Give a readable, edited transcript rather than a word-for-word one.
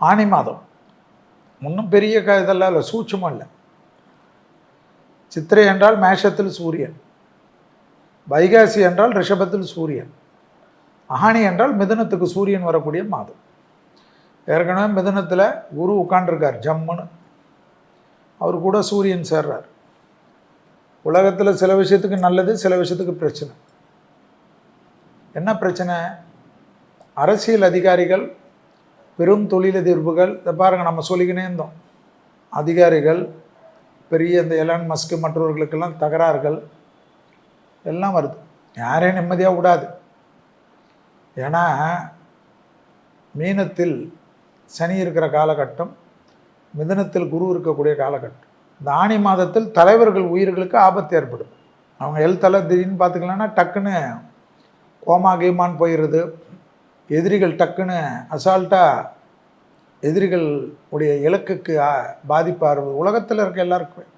ஆனி மாதம் ஒன்றும் பெரிய இதெல்லாம் இல்லை, சூட்சமும் இல்லை. சித்திரை என்றால் மேஷத்தில் சூரியன், வைகாசி என்றால் ரிஷபத்தில் சூரியன், ஆனி என்றால் மிதுனத்துக்கு சூரியன் வரக்கூடிய மாதம். ஏற்கனவே மிதுனத்தில் குரு உட்காண்டிருக்கார் ஜம்முன்னு, அவர் கூட சூரியன் சேர்றார். உலகத்தில் சில விஷயத்துக்கு நல்லது, சில விஷயத்துக்கு பிரச்சனை. என்ன பிரச்சனை? அரசியல் அதிகாரிகள், பெரும் தொழிலதிர்வுகள், இதை பாருங்கள், நம்ம சொல்லிக்கினே இருந்தோம். அதிகாரிகள், பெரிய இந்த எலான் மஸ்க் மற்றவர்களுக்கெல்லாம் தகராறுகள் எல்லாம் வருது. யாரையும் நிம்மதியாக விடாது. ஏன்னா மீனத்தில் சனி இருக்கிற காலகட்டம், மிதுனத்தில் குரு இருக்கக்கூடிய காலகட்டம். இந்த ஆனி மாதத்தில் தலைவர்கள் உயிர்களுக்கு ஆபத்து ஏற்படும். அவங்க ஹெல்த்தெல்லாம் திடீர்னு பார்த்துக்கலான்னா டக்குன்னு கோமா கீமான்னு போயிடுறது. எதிரிகள் டக்குன்னு அசால்ட்டாக எதிரிகள் உடைய இலக்குக்கு பாதிப்பார் உலகத்தில் இருக்க எல்லாருக்குமே.